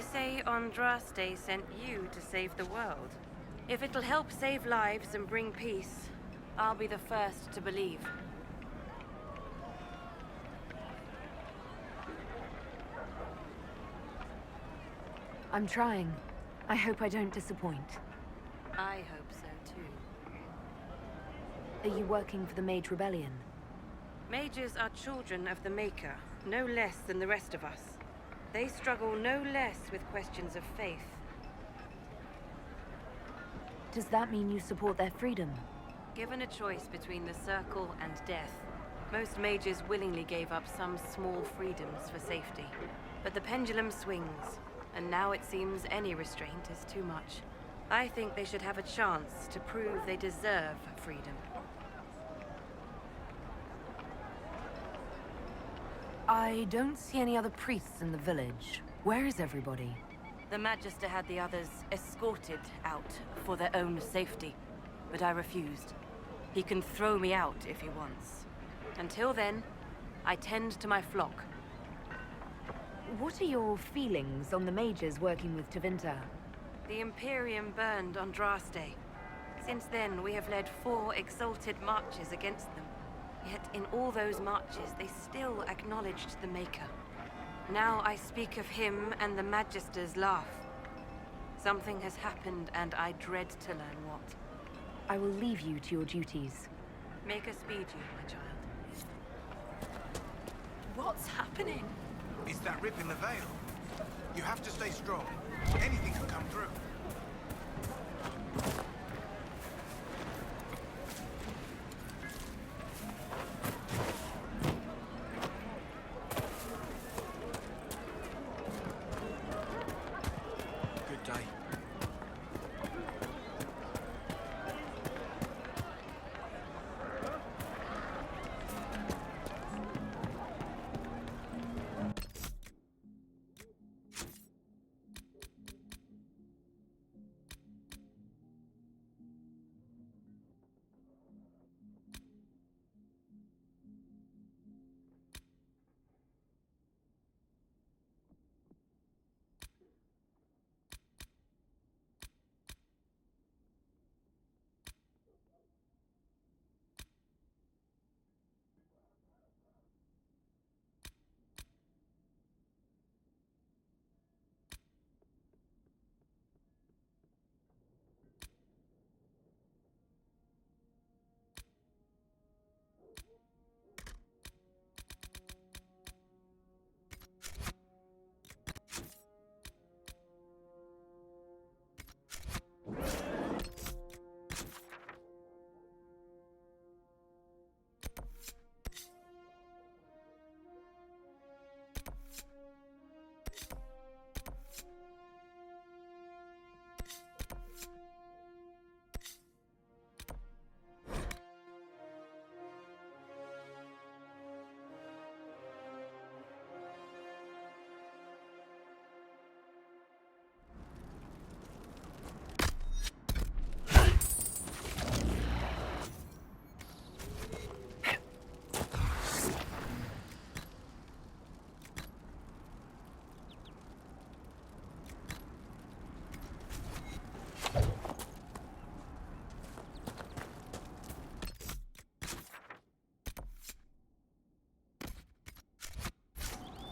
say Andraste sent you to save the world. If it'll help save lives and bring peace, I'll be the first to believe. I'm trying. I hope I don't disappoint. I hope so too. Are you working for the Mage Rebellion? Mages are children of the Maker, no less than the rest of us. They struggle no less with questions of faith. Does that mean you support their freedom? Given a choice between the Circle and death, most mages willingly gave up some small freedoms for safety. But the pendulum swings, and now it seems any restraint is too much. I think they should have a chance to prove they deserve freedom. I don't see any other priests in the village. Where is everybody? The Magister had the others escorted out for their own safety, but I refused. He can throw me out if he wants. Until then, I tend to my flock. What are your feelings on the mages working with Tevinter? The Imperium burned Andraste. Since then, we have led 4 exalted marches against them. Yet in all those marches, they still acknowledged the Maker. Now I speak of him and the Magisters laugh. Something has happened, and I dread to learn what. I will leave you to your duties. Make us speed you, my child. What's happening? It's that rip in the veil. You have to stay strong. Anything can come through. Good day.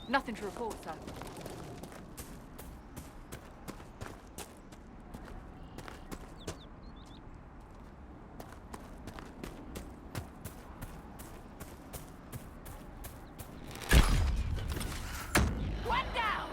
Nothing to report, sir. One down!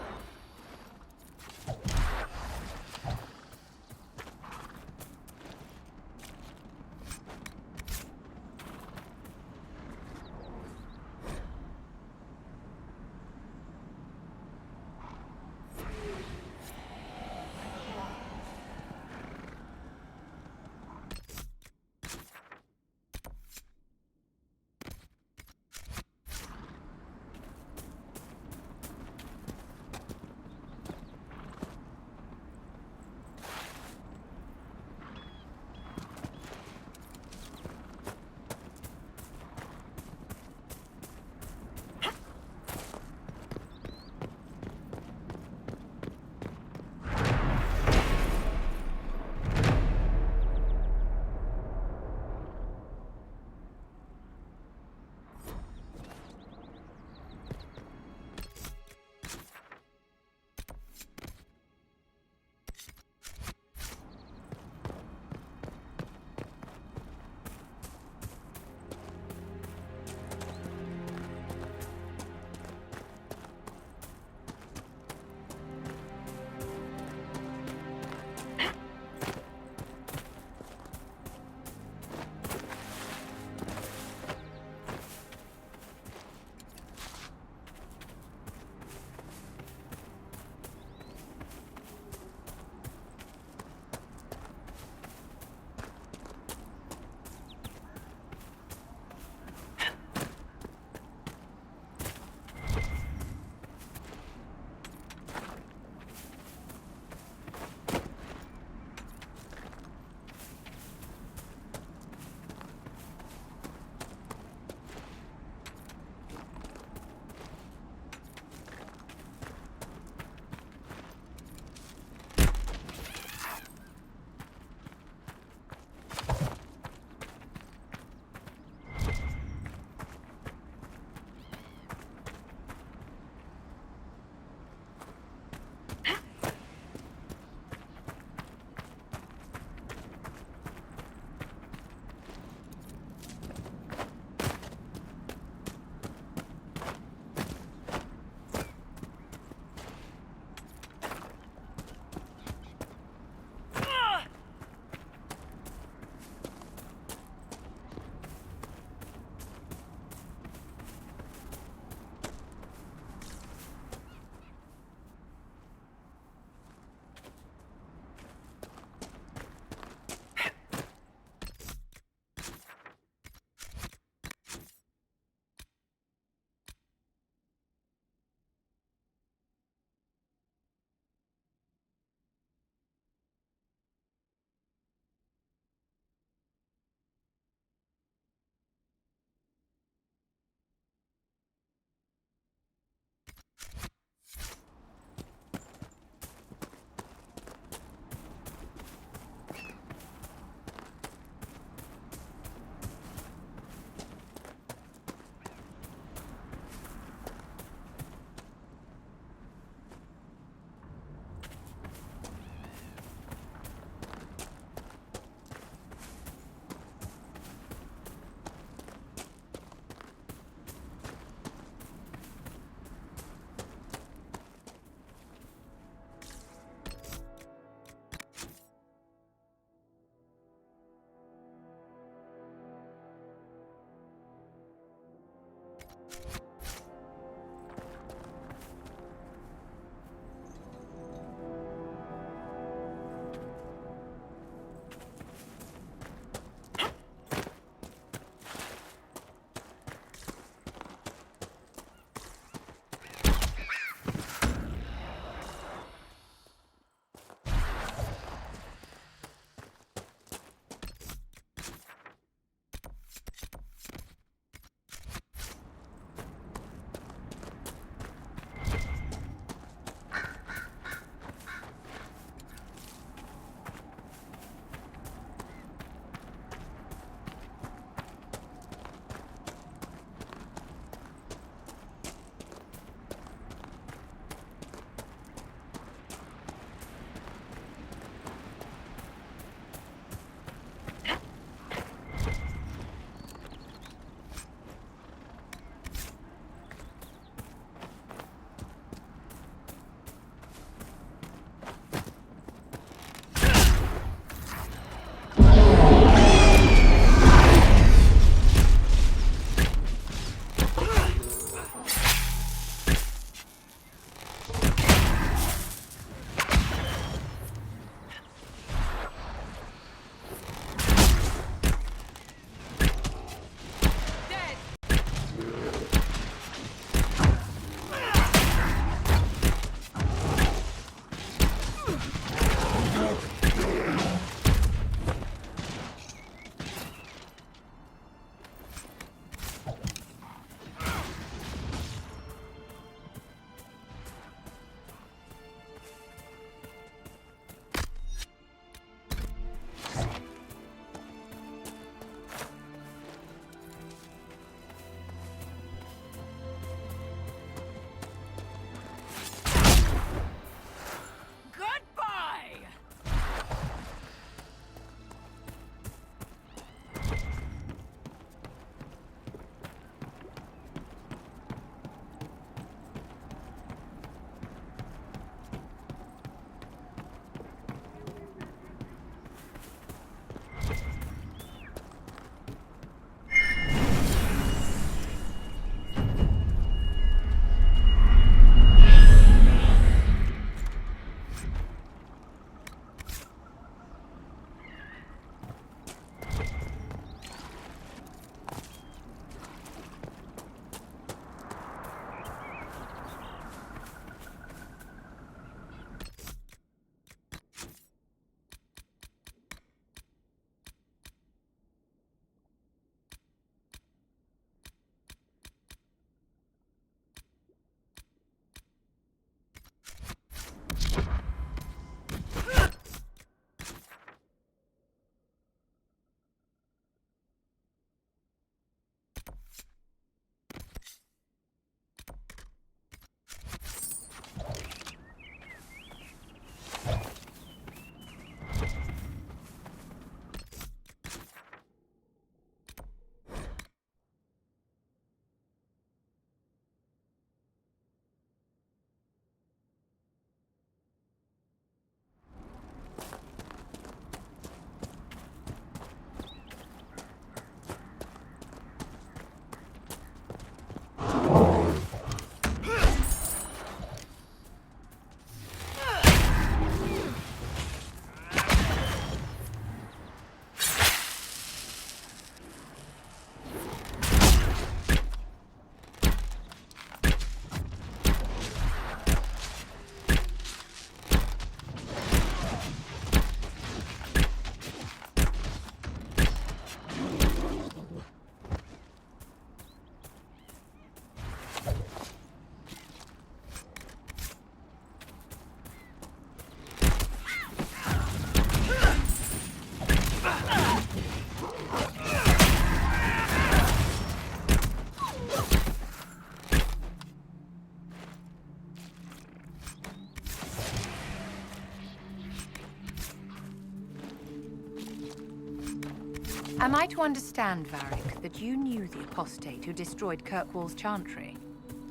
Am I to understand, Varric, that you knew the apostate who destroyed Kirkwall's chantry?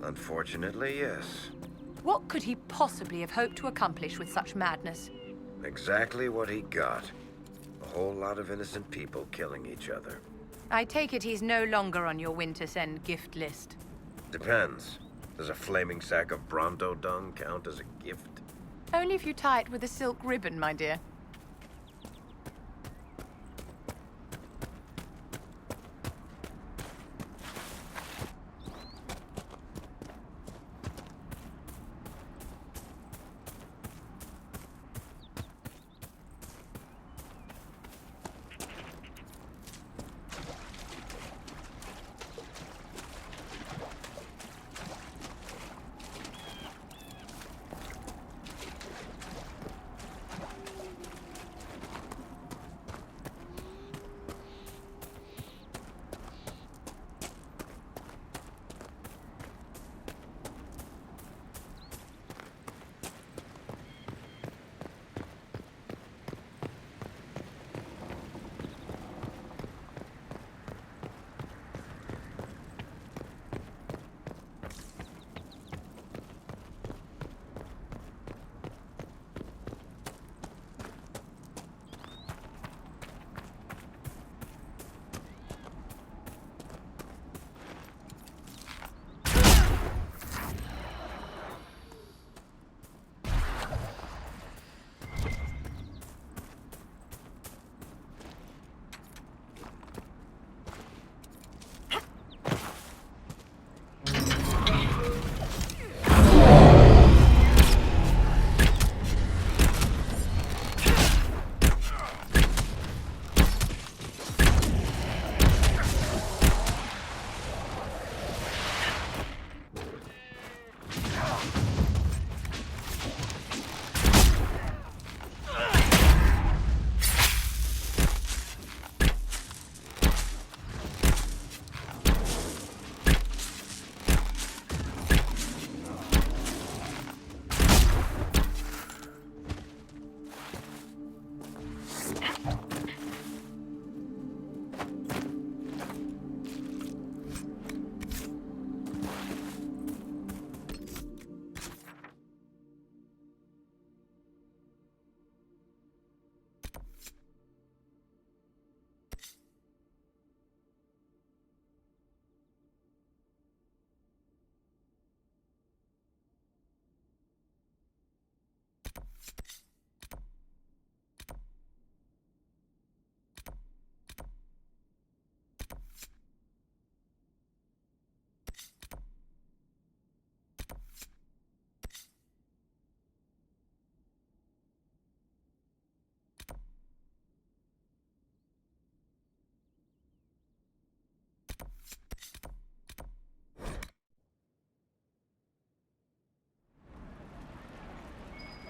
Unfortunately, yes. What could he possibly have hoped to accomplish with such madness? Exactly what he got. A whole lot of innocent people killing each other. I take it he's no longer on your Winter's End gift list. Depends. Does a flaming sack of Bronto dung count as a gift? Only if you tie it with a silk ribbon, my dear.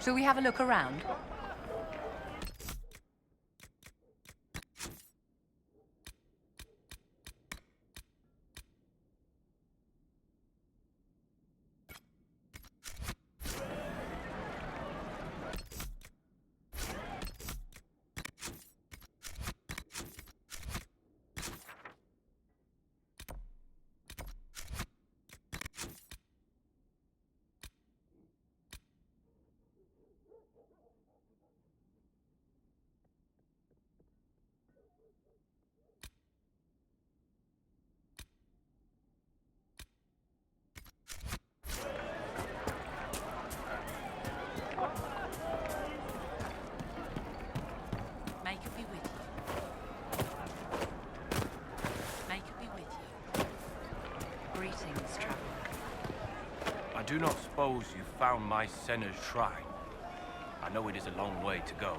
Shall we have a look around? I do not suppose you found my Senna's shrine. I know it is a long way to go.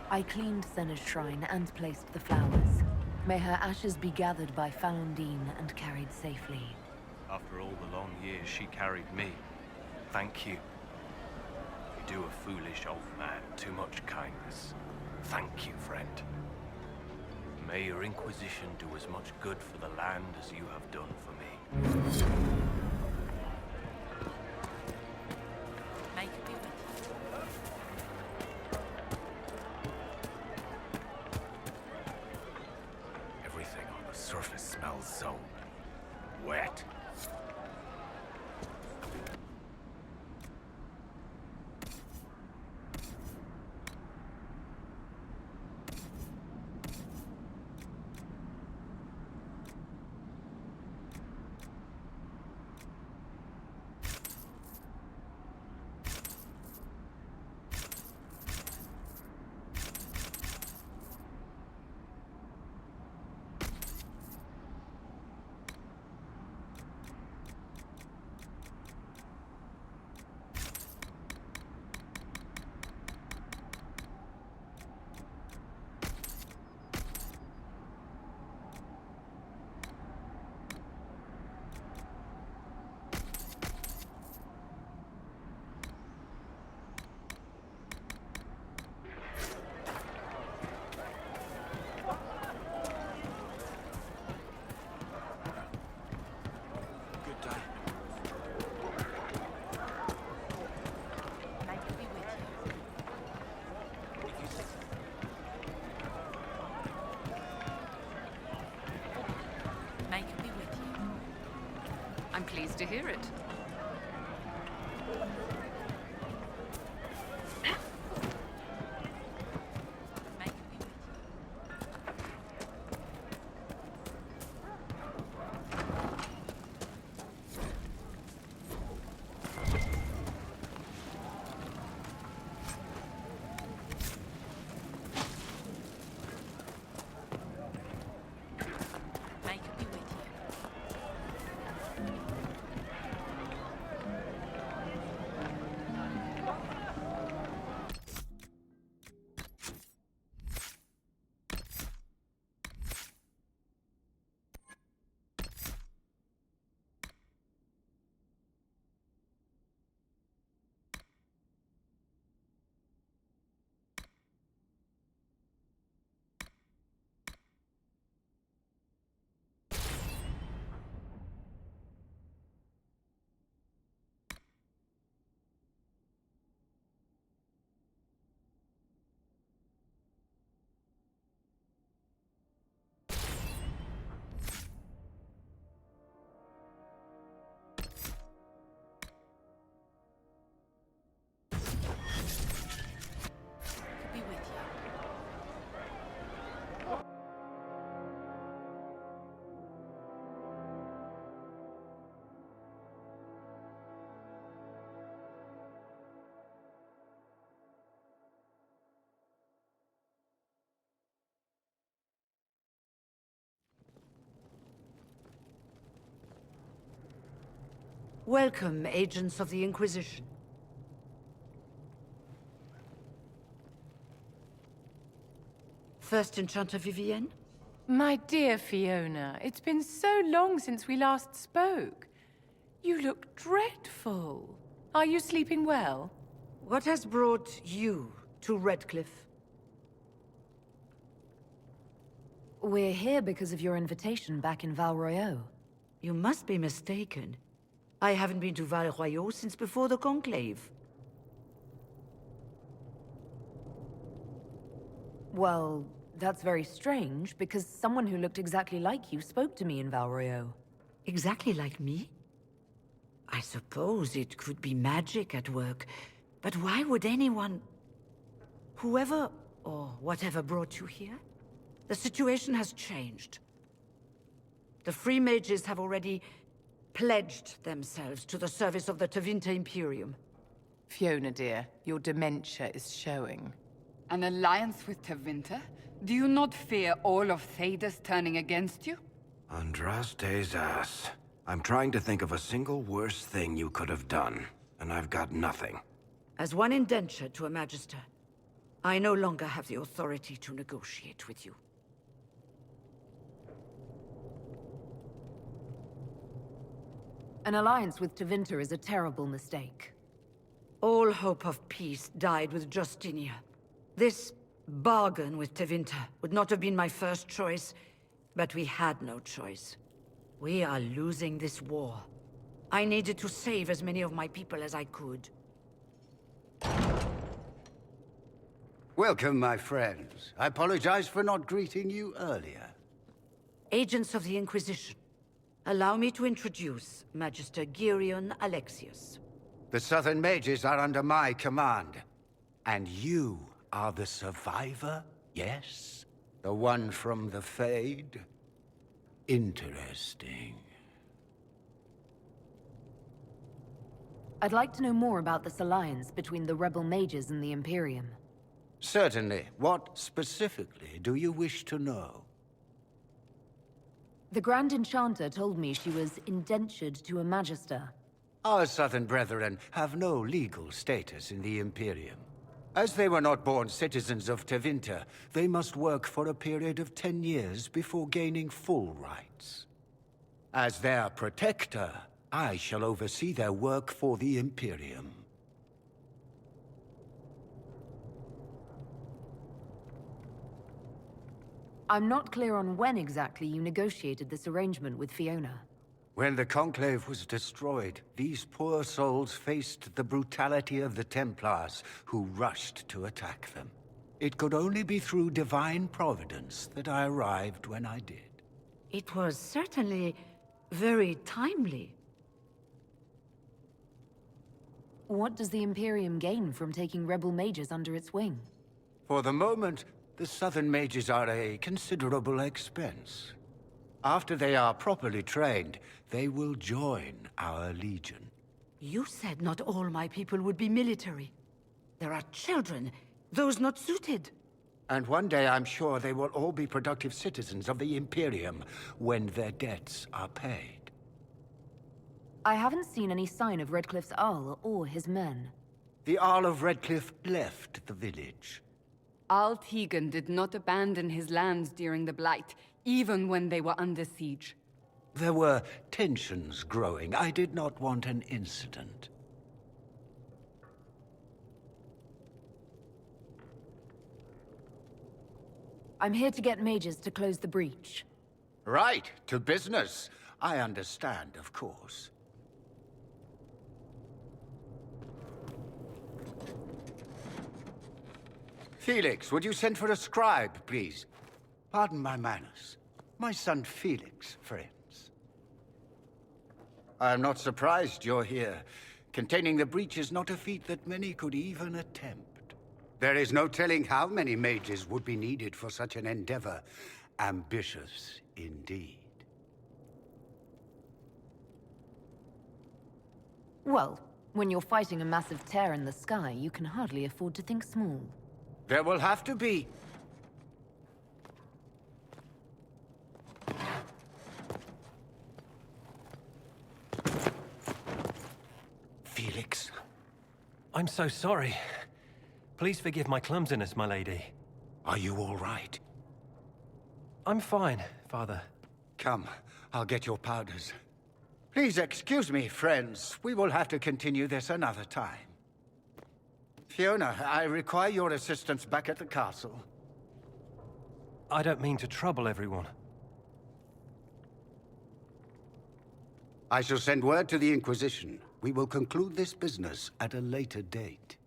I cleaned Senna's shrine and placed the flowers. May her ashes be gathered by Falundine and carried safely. After all the long years she carried me, thank you. You do a foolish old man too much kindness. Thank you, friend. May your Inquisition do as much good for the land as you have done for me. smells so wet. Good day. May it be with you. I'm pleased to hear it. May it be with you. May it be with you. Be with you. Welcome, agents of the Inquisition. First Enchanter Vivienne? My dear Fiona, it's been so long since we last spoke. You look dreadful. Are you sleeping well? What has brought you to Redcliffe? We're here because of your invitation back in Val Royeaux. You must be mistaken. I haven't been to Val Royeaux since before the Conclave. Well, that's very strange, because someone who looked exactly like you spoke to me in Val Royeaux. Exactly like me? I suppose it could be magic at work, but why would anyone... Whoever or whatever brought you here? The situation has changed. The Free Mages have already pledged themselves to the service of the Tevinter Imperium. Fiona, dear, your dementia is showing. An alliance with Tevinter? Do you not fear all of Thedas turning against you? Andraste's ass. I'm trying to think of a single worse thing you could have done, and I've got nothing. As one indentured to a Magister, I no longer have the authority to negotiate with you. An alliance with Tevinter is a terrible mistake. All hope of peace died with Justinia. This bargain with Tevinter would not have been my first choice, but we had no choice. We are losing this war. I needed to save as many of my people as I could. Welcome, my friends. I apologize for not greeting you earlier. Agents of the Inquisition. Allow me to introduce Magister Girion Alexius. The Southern Mages are under my command. And you are the survivor, yes? The one from the Fade? Interesting. I'd like to know more about this alliance between the rebel mages and the Imperium. Certainly. What specifically do you wish to know? The Grand Enchanter told me she was indentured to a Magister. Our Southern brethren have no legal status in the Imperium. As they were not born citizens of Tevinter, they must work for a period of 10 years before gaining full rights. As their protector, I shall oversee their work for the Imperium. I'm not clear on when exactly you negotiated this arrangement with Fiona. When the Conclave was destroyed, these poor souls faced the brutality of the Templars, who rushed to attack them. It could only be through divine providence that I arrived when I did. It was certainly very timely. What does the Imperium gain from taking rebel mages under its wing? For the moment, the Southern Mages are a considerable expense. After they are properly trained, they will join our Legion. You said not all my people would be military. There are children, those not suited. And one day I'm sure they will all be productive citizens of the Imperium when their debts are paid. I haven't seen any sign of Redcliffe's Arl or his men. The Arl of Redcliffe left the village. Al Tegan did not abandon his lands during the Blight, even when they were under siege. There were tensions growing. I did not want an incident. I'm here to get mages to close the breach. Right, to business. I understand, of course. Felix, would you send for a scribe, please? Pardon my manners. My son Felix, friends. I am not surprised you're here. Containing the breach is not a feat that many could even attempt. There is no telling how many mages would be needed for such an endeavor. Ambitious, indeed. Well, when you're fighting a massive tear in the sky, you can hardly afford to think small. There will have to be... Felix. I'm so sorry. Please forgive my clumsiness, my lady. Are you all right? I'm fine, Father. Come, I'll get your powders. Please excuse me, friends. We will have to continue this another time. Fiona, I require your assistance back at the castle. I don't mean to trouble everyone. I shall send word to the Inquisition. We will conclude this business at a later date.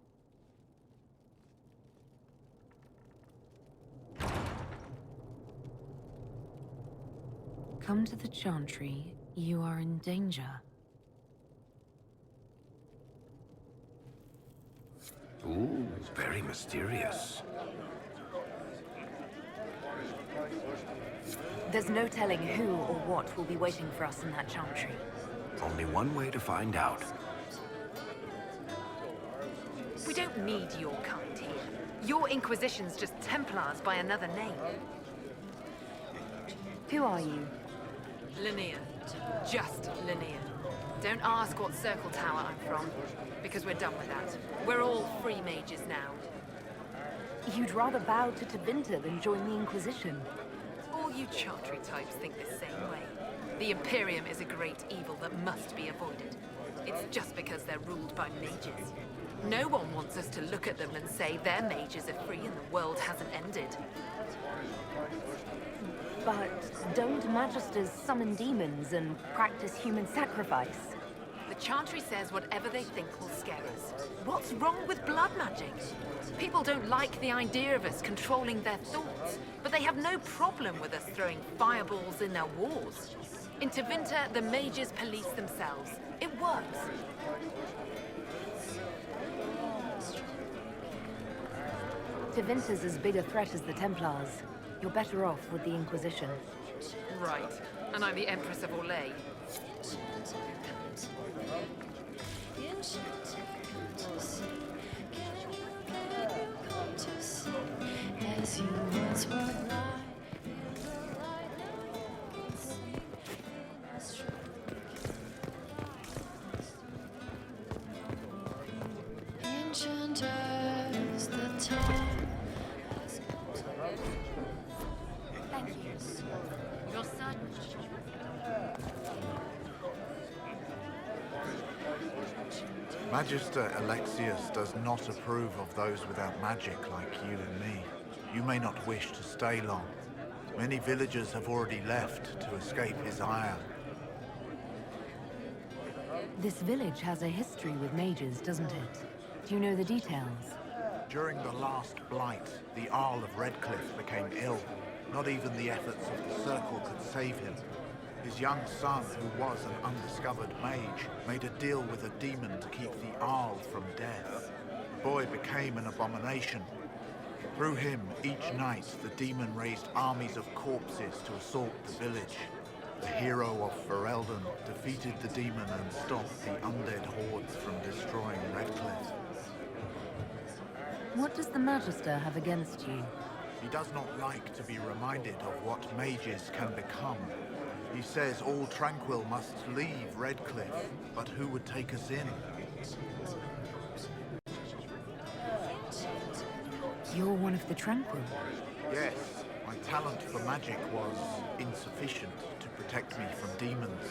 Come to the Chantry. You are in danger. Ooh, very mysterious. There's no telling who or what will be waiting for us in that Chantry. Only one way to find out. We don't need your kind here. Your Inquisition's just Templars by another name. Who are you? Linnea. Just Linnea. Don't ask what Circle Tower I'm from, because we're done with that. We're all free mages now. You'd rather bow to Tevinter than join the Inquisition. All you Chantry types think the same way. The Imperium is a great evil that must be avoided. It's just because they're ruled by mages. No one wants us to look at them and say their mages are free and the world hasn't ended. But don't Magisters summon demons and practice human sacrifice? The Chantry says whatever they think will scare us. What's wrong with blood magic? People don't like the idea of us controlling their thoughts, but they have no problem with us throwing fireballs in their wars. In Tevinter, the mages police themselves. It works. Tevinter's as big a threat as the Templars. You're better off with the Inquisition. Right. And I'm the Empress of Orlais. Thank you. Your son. Magister Alexius does not approve of those without magic like you and me. You may not wish to stay long. Many villagers have already left to escape his ire. This village has a history with mages, doesn't it? Do you know the details? During the last blight, the Arl of Redcliffe became ill. Not even the efforts of the Circle could save him. His young son, who was an undiscovered mage, made a deal with a demon to keep the Arl from death. The boy became an abomination. Through him, each night, the demon raised armies of corpses to assault the village. The hero of Ferelden defeated the demon and stopped the undead hordes from destroying Redcliffe. What does the Magister have against you? He does not like to be reminded of what mages can become. He says all Tranquil must leave Redcliffe, but who would take us in? You're one of the Tranquil? Yes, my talent for magic was insufficient to protect me from demons.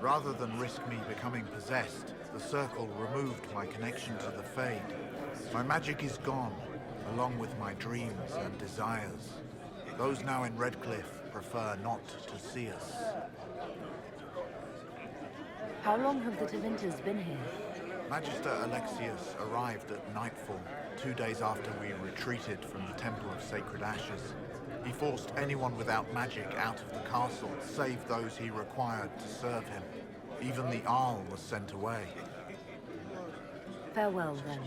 Rather than risk me becoming possessed, the Circle removed my connection to the Fade. My magic is gone, along with my dreams and desires. Those now in Redcliffe prefer not to see us. How long have the Tevinters been here? Magister Alexius arrived at nightfall, 2 days after we retreated from the Temple of Sacred Ashes. He forced anyone without magic out of the castle, save those he required to serve him. Even the Arl was sent away. Farewell, then.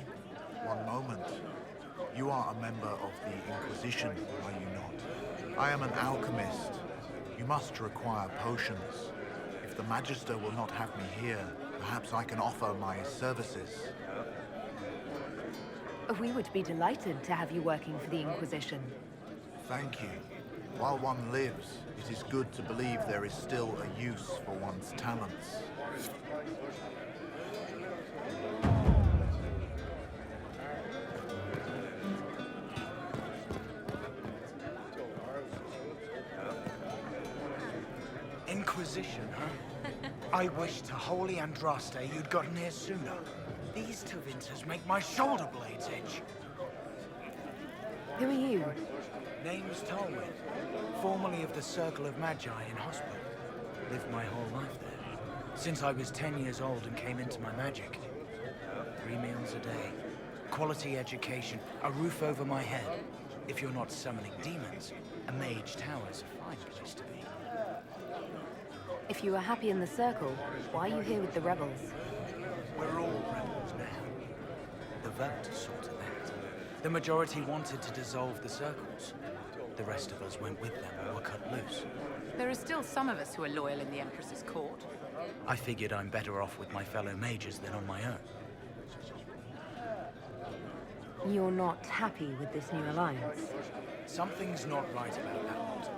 One moment. You are a member of the Inquisition, are you not? I am an alchemist. You must require potions. If the Magister will not have me here, perhaps I can offer my services. We would be delighted to have you working for the Inquisition. Thank you. While one lives, it is good to believe there is still a use for one's talents. Inquisition, huh? I wish to holy Andraste you'd gotten here sooner. These Tevinters make my shoulder blades itch. Who are you? Name's Tolwyn, formerly of the Circle of Magi in Hospital. Lived my whole life there, since I was 10 years old and came into my magic. 3 meals a day, quality education, a roof over my head. If you're not summoning demons, a mage tower's a fine place to be. If you are happy in the Circle, why are you here with the rebels? We're all rebels now. The vote sorted that. The majority wanted to dissolve the circles. The rest of us went with them or were cut loose. There are still some of us who are loyal in the Empress's court. I figured I'm better off with my fellow mages than on my own. You're not happy with this new alliance? Something's not right about that lot.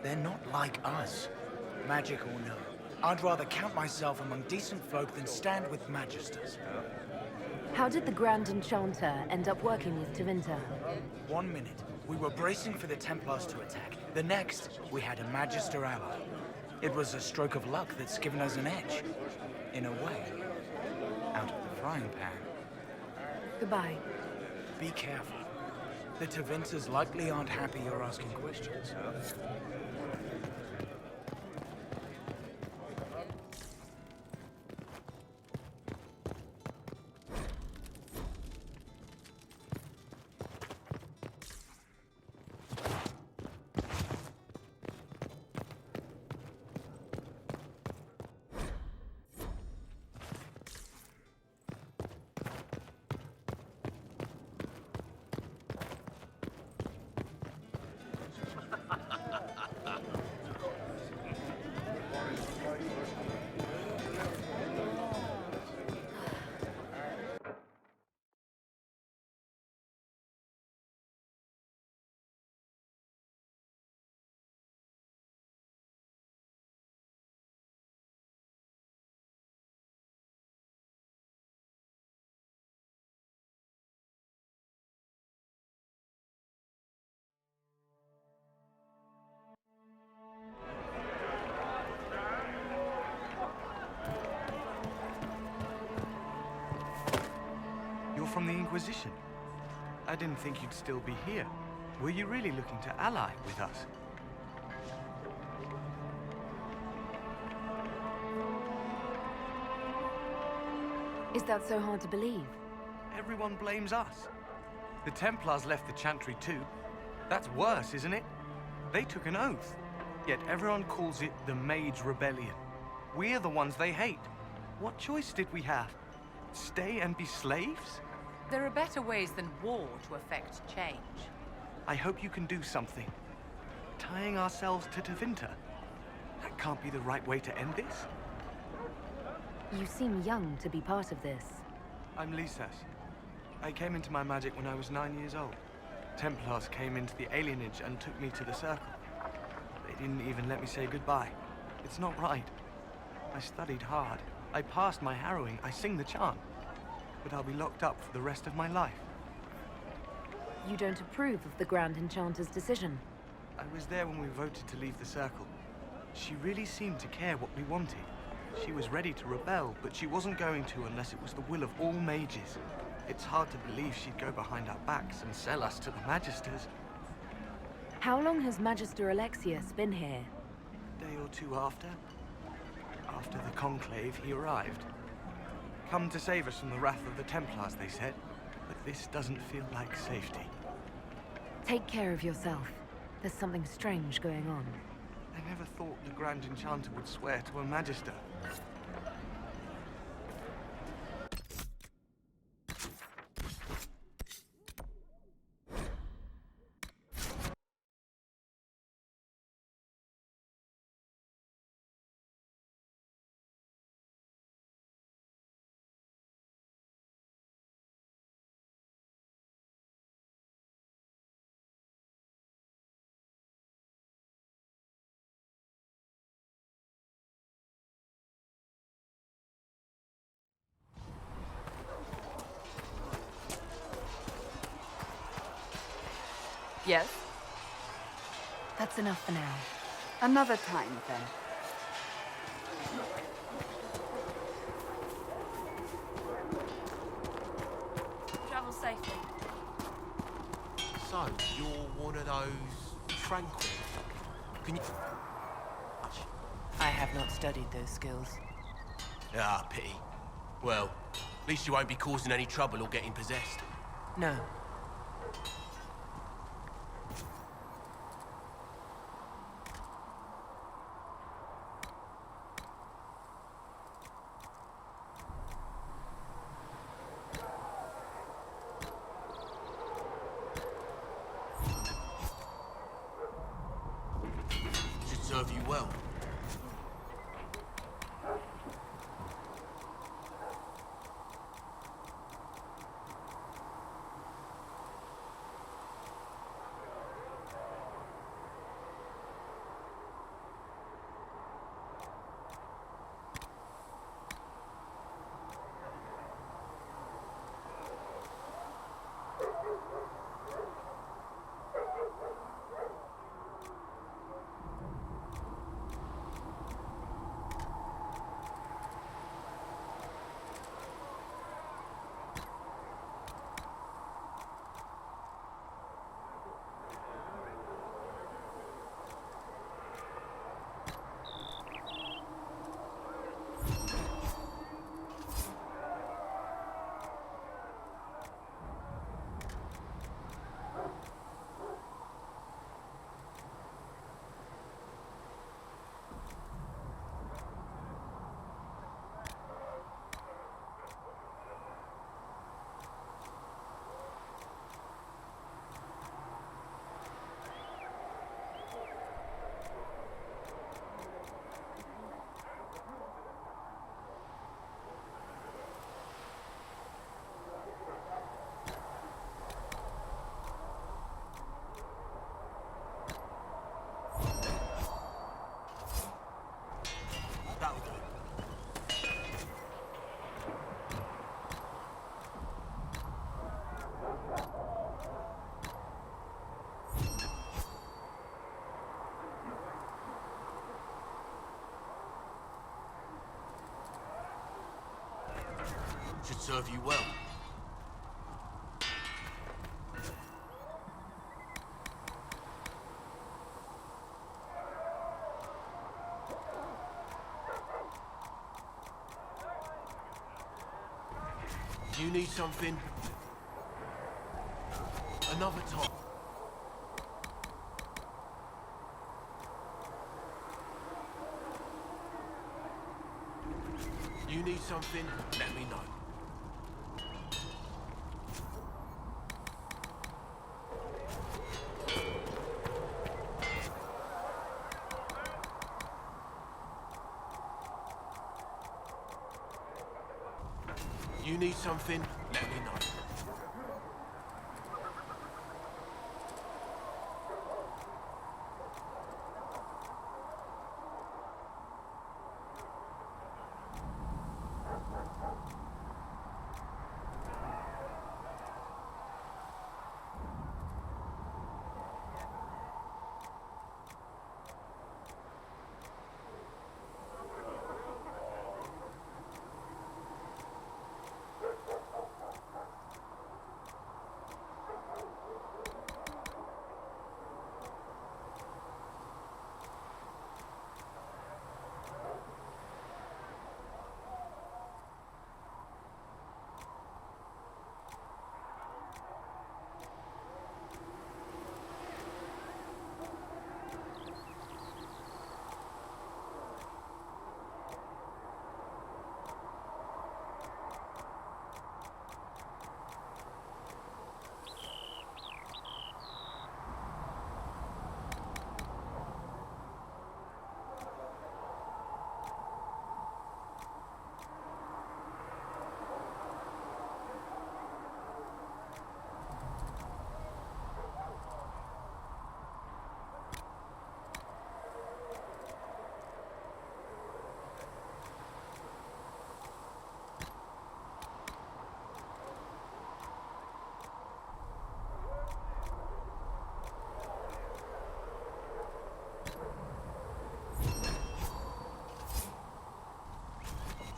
They're not like us. Magic or no, I'd rather count myself among decent folk than stand with magisters. How did the Grand Enchanter end up working with Tevinter? 1 minute, we were bracing for the Templars to attack. The next, we had a Magister ally. It was a stroke of luck that's given us an edge. In a way, out of the frying pan. Goodbye. Be careful. The Tevinters likely aren't happy you're asking questions. from the Inquisition. I didn't think you'd still be here. Were you really looking to ally with us? Is that so hard to believe? Everyone blames us. The Templars left the Chantry too. That's worse, isn't it? They took an oath. Yet everyone calls it the Mage Rebellion. We're the ones they hate. What choice did we have? Stay and be slaves? There are better ways than war to affect change. I hope you can do something. Tying ourselves to Tevinter. That can't be the right way to end this. You seem young to be part of this. I'm Lysas. I came into my magic when I was 9 years old. Templars came into the alienage and took me to the Circle. They didn't even let me say goodbye. It's not right. I studied hard. I passed my harrowing. I sing the chant. But I'll be locked up for the rest of my life. You don't approve of the Grand Enchanter's decision? I was there when we voted to leave the Circle. She really seemed to care what we wanted. She was ready to rebel, but she wasn't going to unless it was the will of all mages. It's hard to believe she'd go behind our backs and sell us to the Magisters. How long has Magister Alexius been here? A day or two after. After the Conclave, he arrived. Come to save us from the wrath of the Templars, they said. But this doesn't feel like safety. Take care of yourself. There's something strange going on. I never thought the Grand Enchanter would swear to a Magister. Yes? That's enough for now. Another time, then. Travel safely. So, you're one of those tranquil? Can you... I have not studied those skills. Ah, pity. Well, at least you won't be causing any trouble or getting possessed. No. Should serve you well. That'll do. Should serve you well. You need something? Another time. You need something? Let me know. You need something? Let me know.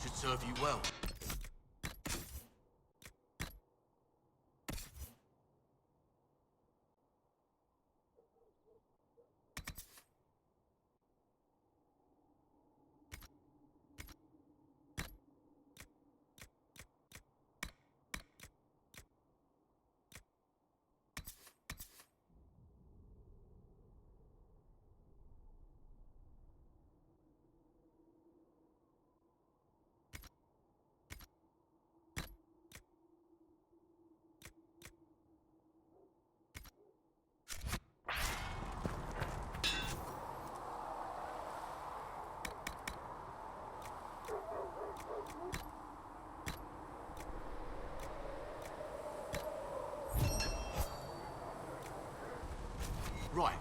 Should serve you well. Right.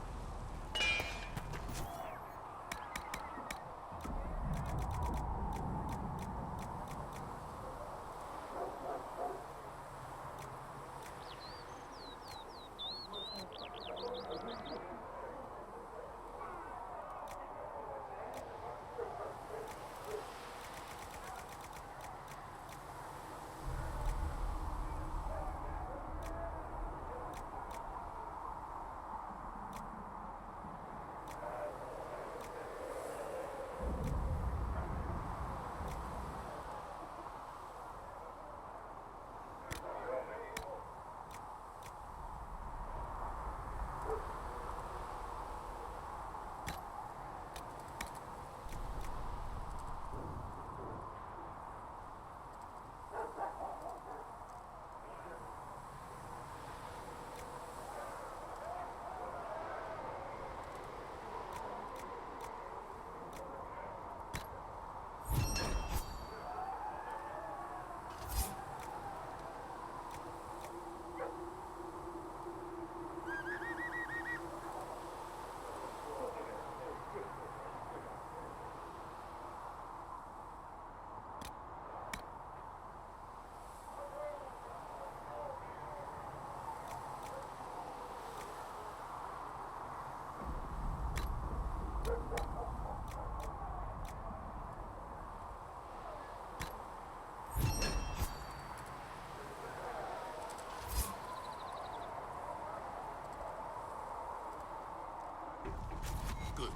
Good.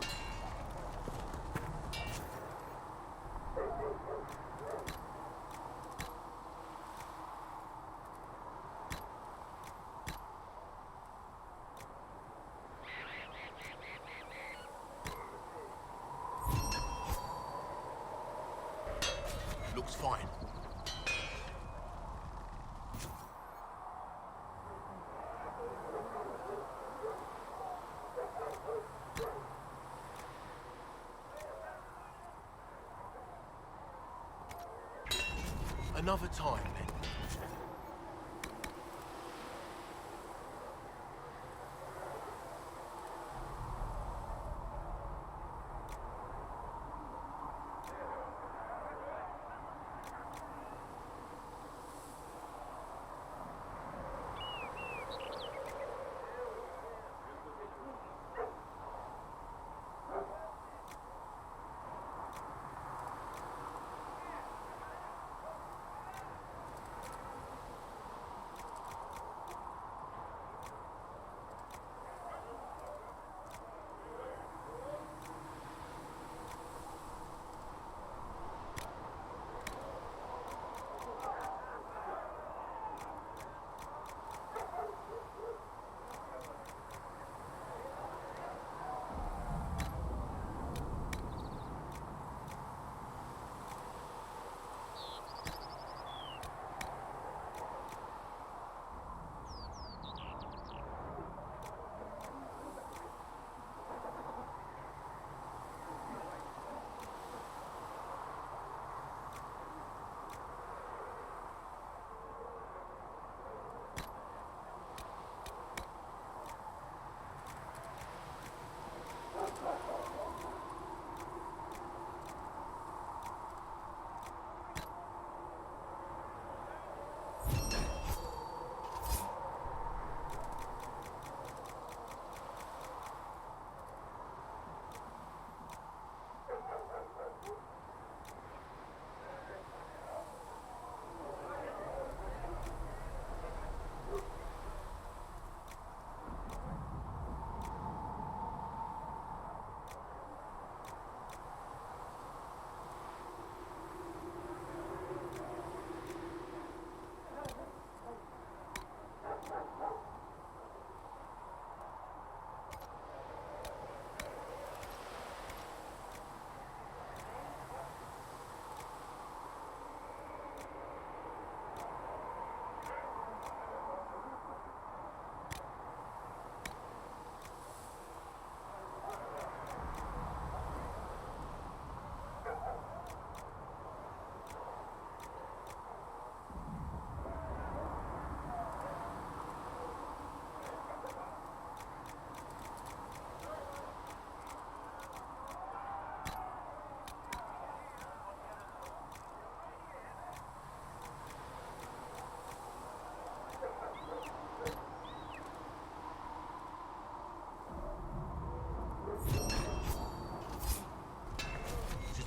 Looks fine. Another time, then.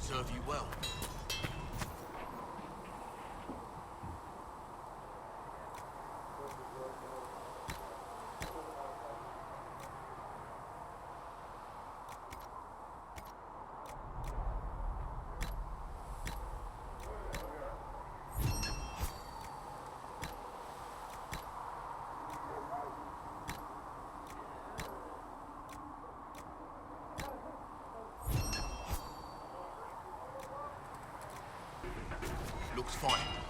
Serve you well. Looks fine.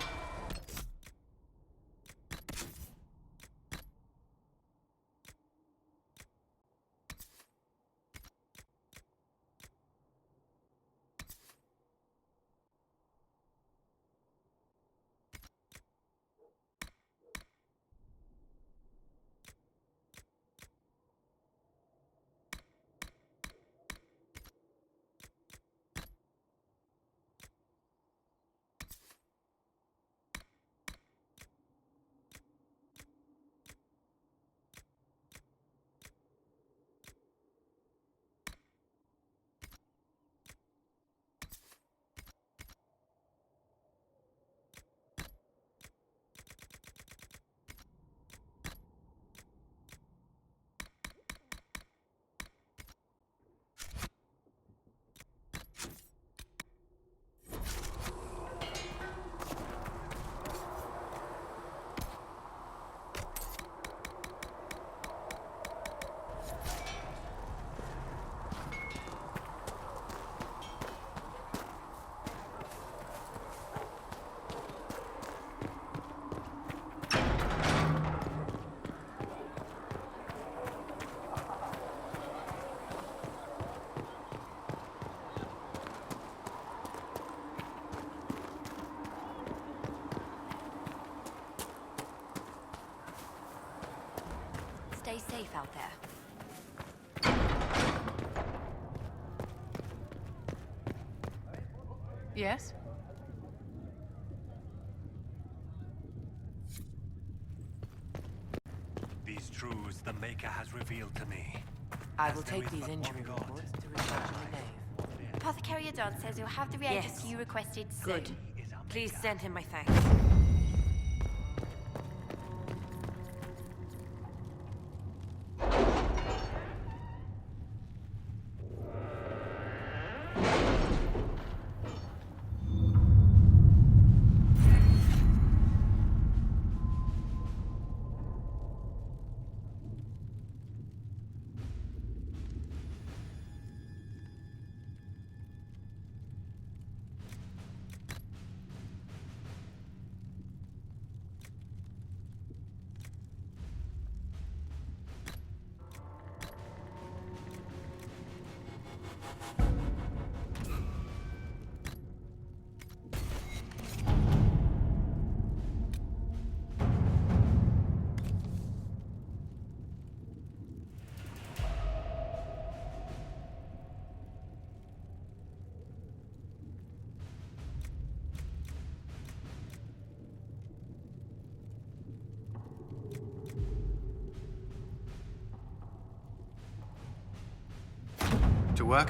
stay safe out there. Yes? These truths the Maker has revealed to me. I will take these injury reports to research in the nave. Apothecary Adon says you'll have the reagents you requested soon. Good. Please send him my thanks. To work?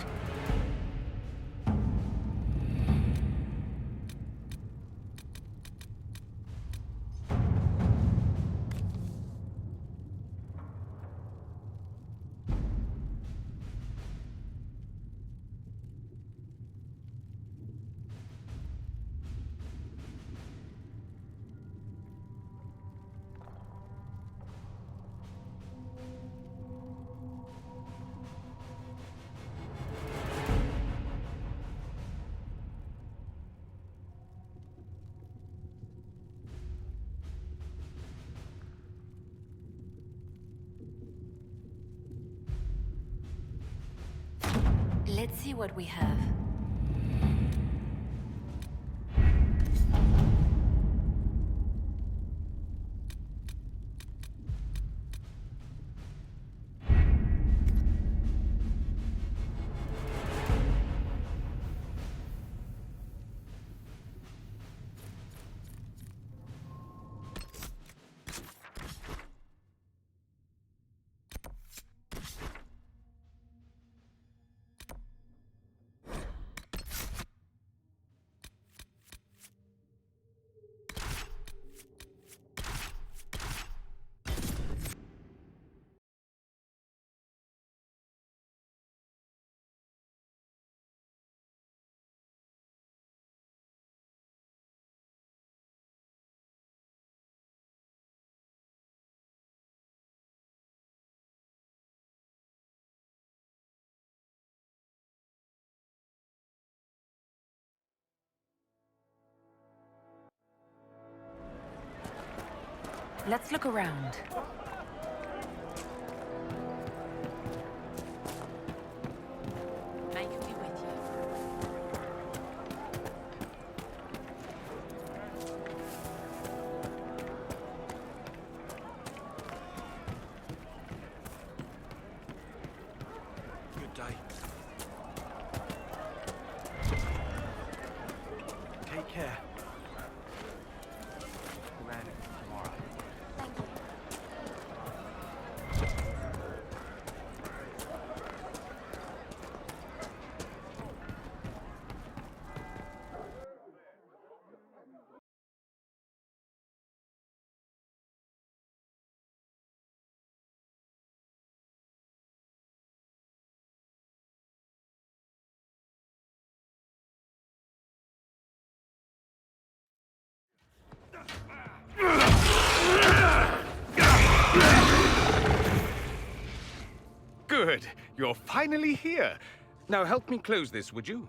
Let's see what we have. Let's look around. May you be with you. Good day. Take care. Man, tomorrow. Thank you. Good. You're finally here. Now help me close this, would you?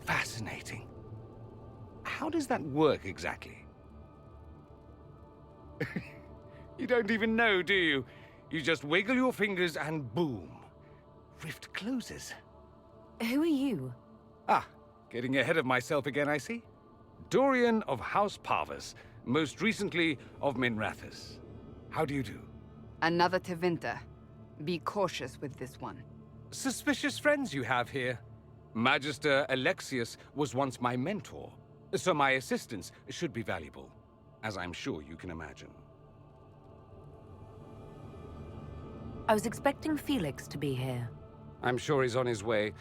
Fascinating. How does that work exactly? You don't even know, do you? You just wiggle your fingers and boom. Rift closes. Who are you? Ah, getting ahead of myself again, I see. Dorian of House Parvus, most recently of Minrathous. How do you do? Another Tevinter. Be cautious with this one. Suspicious friends you have here. Magister Alexius was once my mentor, so my assistance should be valuable, as I'm sure you can imagine. I was expecting Felix to be here. I'm sure he's on his way.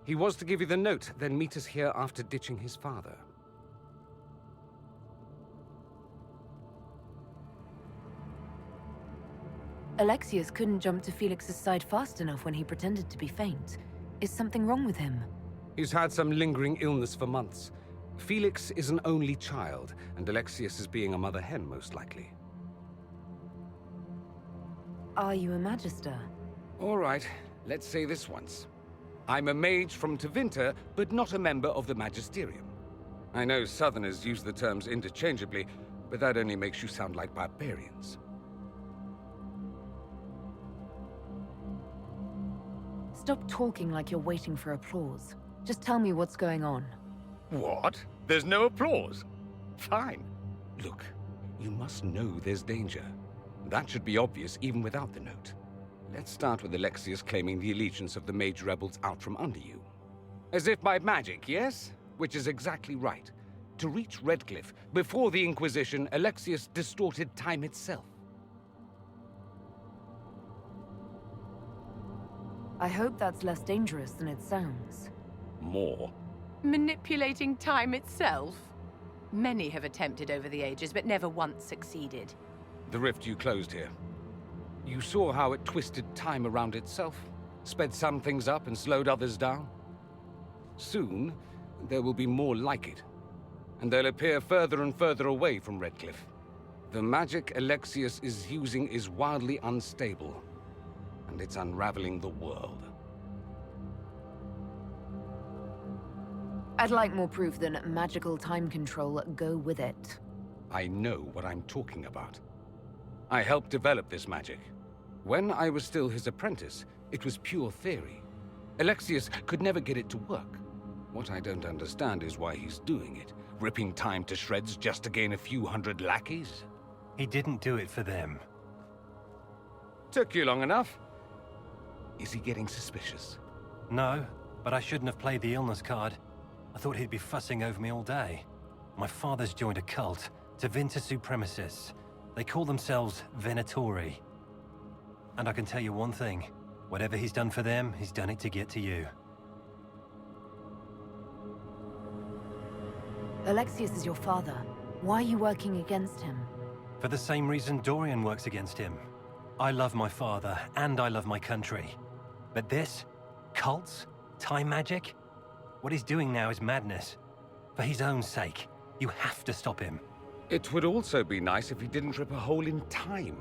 He was to give you the note, then meet us here after ditching his father. Alexius couldn't jump to Felix's side fast enough when he pretended to be faint. Is something wrong with him? He's had some lingering illness for months. Felix is an only child, and Alexius is being a mother hen, most likely. Are you a Magister? All right, let's say this once. I'm a mage from Tevinter, but not a member of the Magisterium. I know Southerners use the terms interchangeably, but that only makes you sound like barbarians. Stop talking like you're waiting for applause. Just tell me what's going on. What? There's no applause? Fine. Look, you must know there's danger. That should be obvious even without the note. Let's start with Alexius claiming the allegiance of the mage rebels out from under you. As if by magic, yes? Which is exactly right. To reach Redcliffe, before the Inquisition, Alexius distorted time itself. I hope that's less dangerous than it sounds. More. Manipulating time itself? Many have attempted over the ages, but never once succeeded. The rift you closed here. You saw how it twisted time around itself, sped some things up and slowed others down. Soon, there will be more like it, and they'll appear further and further away from Redcliffe. The magic Alexius is using is wildly unstable, and it's unraveling the world. I'd like more proof than magical time control. Go with it. I know what I'm talking about. I helped develop this magic. When I was still his apprentice, it was pure theory. Alexius could never get it to work. What I don't understand is why he's doing it, ripping time to shreds just to gain a few hundred lackeys. He didn't do it for them. Took you long enough. Is he getting suspicious? No, but I shouldn't have played the illness card. I thought he'd be fussing over me all day. My father's joined a cult, Tevinter Supremacists. They call themselves Venatori. And I can tell you one thing. Whatever he's done for them, he's done it to get to you. Alexius is your father. Why are you working against him? For the same reason Dorian works against him. I love my father, and I love my country. But this? Cults? Time magic? What he's doing now is madness. For his own sake, you have to stop him. It would also be nice if he didn't rip a hole in time.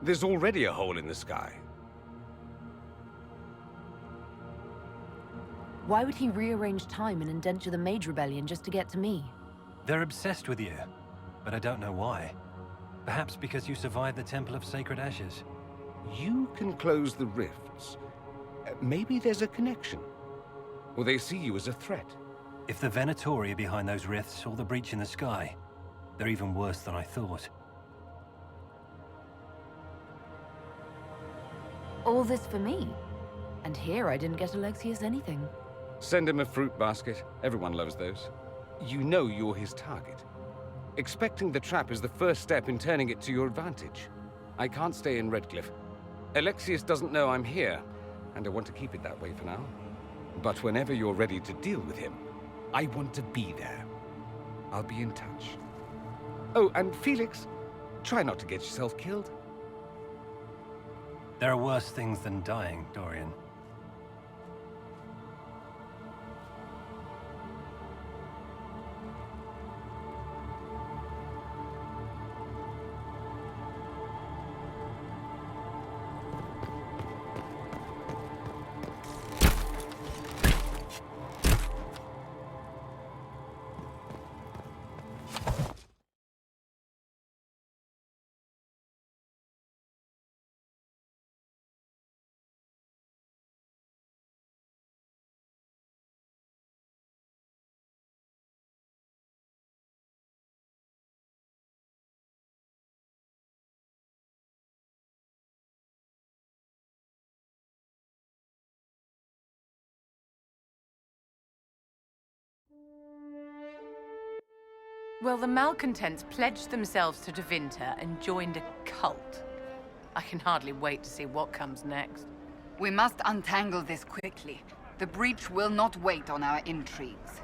There's already a hole in the sky. Why would he rearrange time and indenture the Mage Rebellion just to get to me? They're obsessed with you, but I don't know why. Perhaps because you survived the Temple of Sacred Ashes. You can close the rifts. Maybe there's a connection. Or they see you as a threat. If the Venatori are behind those rifts or the breach in the sky, they're even worse than I thought. All this for me? And here I didn't get Alexius anything. Send him a fruit basket. Everyone loves those. You know you're his target. Expecting the trap is the first step in turning it to your advantage. I can't stay in Redcliffe. Alexius doesn't know I'm here, and I want to keep it that way for now. But whenever you're ready to deal with him, I want to be there. I'll be in touch. Oh, and Felix, try not to get yourself killed. There are worse things than dying, Dorian. Well, the malcontents pledged themselves to Tevinter and joined a cult. I can hardly wait to see what comes next. We must untangle this quickly. The breach will not wait on our intrigues.